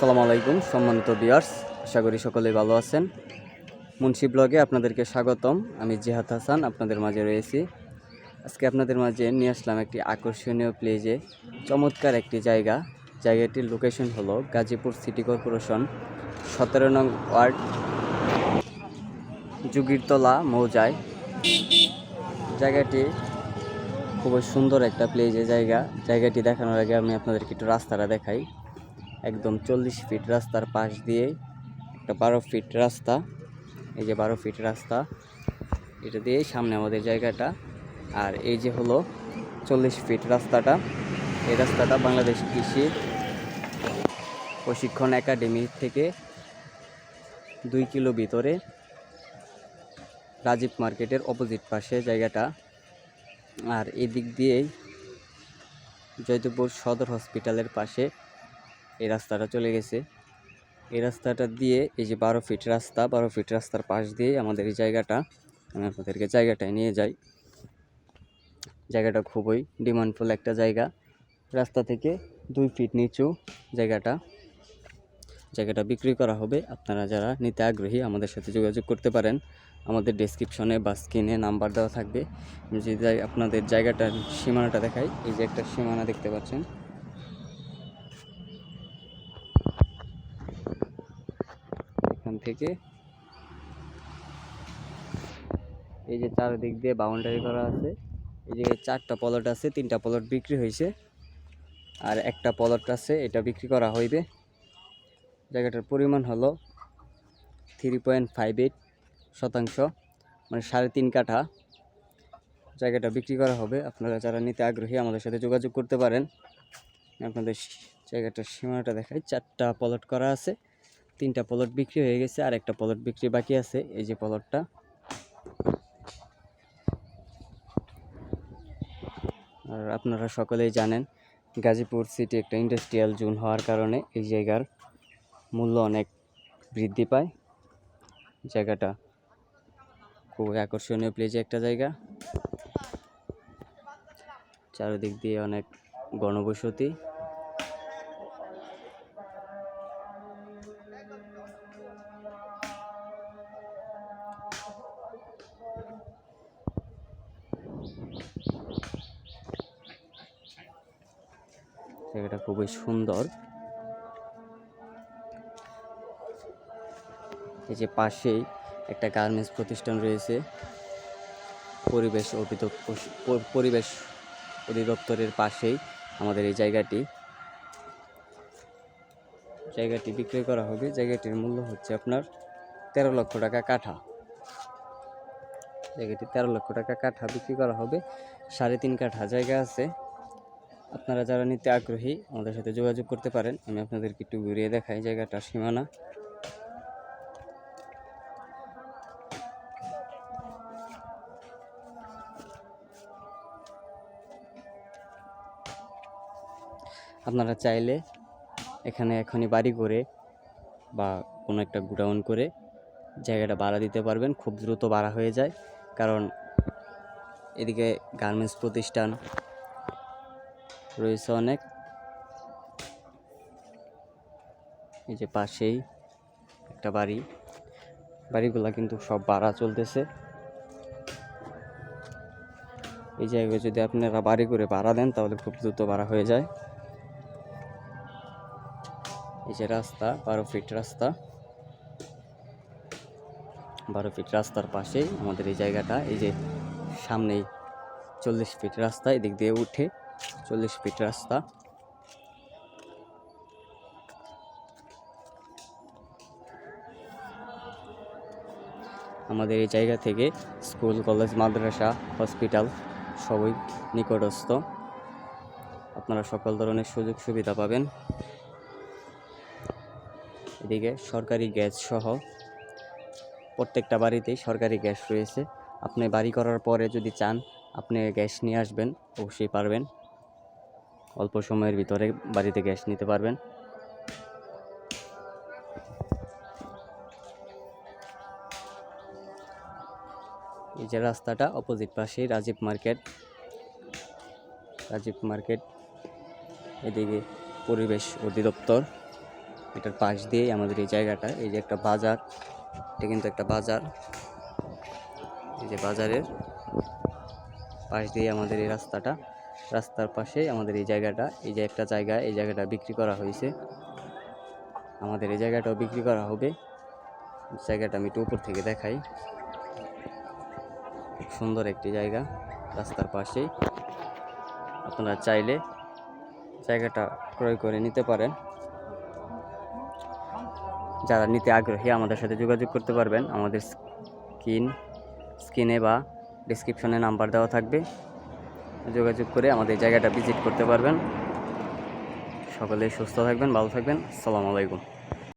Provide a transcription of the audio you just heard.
আসসালামু আলাইকুম সম্মানিত ভিউয়ার্স, আশা করি সকলেই ভালো আছেন। মুন্সি ব্লগে আপনাদেরকে স্বাগতম। আমি জিহাদ হাসান আপনাদের মাঝে রয়েছি। আজকে আপনাদের মাঝে নিয়ে আসলাম একটি আকর্ষণীয় প্লেজে, চমৎকার একটি জায়গা। জায়গাটির লোকেশন হলো গাজীপুর সিটি কর্পোরেশন 17 নং ওয়ার্ড, জুগিরতলা মৌজায়। জায়গাটি খুবই সুন্দর একটা প্লেজে জায়গাটি দেখানোর আগে আমি আপনাদেরকে একটু রাস্তাটা দেখাই। একদম 40 ফিট রাস্তার পাশ দিয়ে একটা 12 ফিট রাস্তা, এই যে 12 ফিট রাস্তা, এটা দিয়েই সামনে আমাদের জায়গাটা। আর এই যে হলো 40 ফিট রাস্তাটা, এই রাস্তাটা বাংলাদেশ কৃষি প্রশিক্ষণ একাডেমি থেকে 2 কিলো ভিতরে, রাজীব মার্কেটের অপোজিট পাশে জায়গাটা। আর এই দিক দিয়েই জয়দেবপুর সদর হসপিটালের পাশে এই রাস্তাটা চলে গেছে। এই রাস্তাটা দিয়ে এই যে 12 ফিট রাস্তা, 12 ফিট রাস্তার পাশ দিয়ে আমাদের এই জায়গাটা। আমি আপনাদেরকে জায়গাটায় নিয়ে যাই। জায়গাটা খুবই ডিমান্ডফুল একটা জায়গা, রাস্তা থেকে 2 ফিট নিচু জায়গাটা বিক্রি করা হবে। আপনারা যারা নিতে আগ্রহী আমাদের সাথে যোগাযোগ করতে পারেন। আমাদের ডেসক্রিপশনে বা স্ক্রিনে নাম্বার দেওয়া থাকবে। আমি যদি আপনাদের জায়গাটার সীমানাটা দেখাই, এই যে একটা সীমানা দেখতে পাচ্ছেন, এখান থেকে এই যে চারদিক দিয়ে বাউন্ডারি করা আছে। এই যে 4টা প্লট আছে, 3টা প্লট বিক্রি হয়েছে আর একটা প্লট আছে, এটা বিক্রি করা হইবে। জায়গাটার পরিমাণ হলো 3.58 শতাংশ, মানে 3.5 কাঠা। জায়গাটা বিক্রি করা হবে। আপনারা যারা নিতে আগ্রহী আমাদের সাথে যোগাযোগ করতে পারেন। আপনাদের জায়গাটার সীমানাটা দেখাই। 4টা প্লট করা আছে, 3টা প্লট বিক্রি হয়ে গেছে আর একটা প্লট বিক্রি বাকি আছে। এই যে প্লটটা, আর আপনারা সকলেই জানেন গাজীপুর সিটি একটা ইন্ডাস্ট্রিয়াল জোন হওয়ার কারণে এই জায়গার মূল্য অনেক বৃদ্ধি পায়। জায়গাটা খুবই আকর্ষণীয় প্লেজে একটা জায়গা, চারিদিক দিয়ে অনেক গণবসতি। জায়গাটা খুবই সুন্দর। এই যে পাশেই একটা গার্মেন্টস প্রতিষ্ঠান রয়েছে। পরিবেশ অধিদপ্তরের পাশেই আমাদের এই জায়গাটি বিক্রয় করা হবে। জায়গাটির মূল্য হচ্ছে আপনার 13 লক্ষ টাকা কাঠা। জায়গাটি 13 লক্ষ টাকা কাঠা বিক্রি করা হবে। 3.5 কাঠা জায়গা আছে। আপনারা যারা নিতে আগ্রহী আমাদের সাথে যোগাযোগ করতে পারেন। আমি আপনাদেরকে একটু ঘুরিয়ে দেখাই জায়গাটার সীমানা। আপনারা চাইলে এখানে এখনই বাড়ি করে বা কোনো একটা গোডাউন করে জায়গাটা ভাড়া দিতে পারবেন। খুব দ্রুত ভাড়া হয়ে যায়, কারণ এদিকে গার্মেন্টস প্রতিষ্ঠান রয়েছে অনেক। এই যে পাশেই একটা বাড়িগুলা কিন্তু সব ভাড়া চলতেছে। এই জায়গায় যদি আপনারা বাড়ি করে ভাড়া দেন তাহলে খুব দ্রুত ভাড়া হয়ে যায়। এই যে রাস্তা, 12 ফিট রাস্তা, 12 ফিট রাস্তার পাশেই আমাদের এই জায়গাটা। এই যে সামনেই 40 ফিট রাস্তা, এদিক দিয়ে উঠে 40 ফিট রাস্তা। আমাদের এই জায়গা থেকে স্কুল, কলেজ, মাদ্রাসা, হসপিটাল সবই নিকটস্থ। আপনারা সকল ধরনের সুযোগ সুবিধা পাবেন। এদিকে সরকারি গ্যাস সহ প্রত্যেকটা বাড়িতেই সরকারি গ্যাস রয়েছে। আপনি বাড়ি করার পরে যদি চান আপনি গ্যাস নিয়ে আসবেন, অবশ্যই পারবেন। অল্প সময়ের ভিতরে বাড়িতে গ্যাস নিতে পারবেন। এই যে রাস্তাটা, অপোজিট পাশেই রাজীব মার্কেট, এদিকে পরিবেশ অধিদপ্তর। এটার পাশ দিয়েই আমাদের এই জায়গাটা। এই যে একটা বাজার, এটা কিন্তু একটা বাজার। এই যে বাজারের পাশ দিয়ে আমাদের এই রাস্তাটা, রাস্তার পাশে আমাদের এই জায়গাটা। এই যে একটা জায়গা, এই জায়গাটা বিক্রি করা হয়েছে, আমাদের এই জায়গাটাও বিক্রি করা হবে। জায়গাটা আমি একটু উপর থেকে দেখাই। খুব সুন্দর একটি জায়গা, রাস্তার পাশেই। আপনারা চাইলে জায়গাটা ক্রয় করে নিতে পারেন। যারা নিতে আগ্রহী আমাদের সাথে যোগাযোগ করতে পারবেন। আমাদের স্ক্রিনে বা ডেসক্রিপশনে নাম্বার দেওয়া থাকবে, যোগাযোগ করে আমাদের জায়গাটা ভিজিট করতে পারবেন। সকলেই সুস্থ থাকবেন, ভালো থাকবেন। আসসালামু আলাইকুম।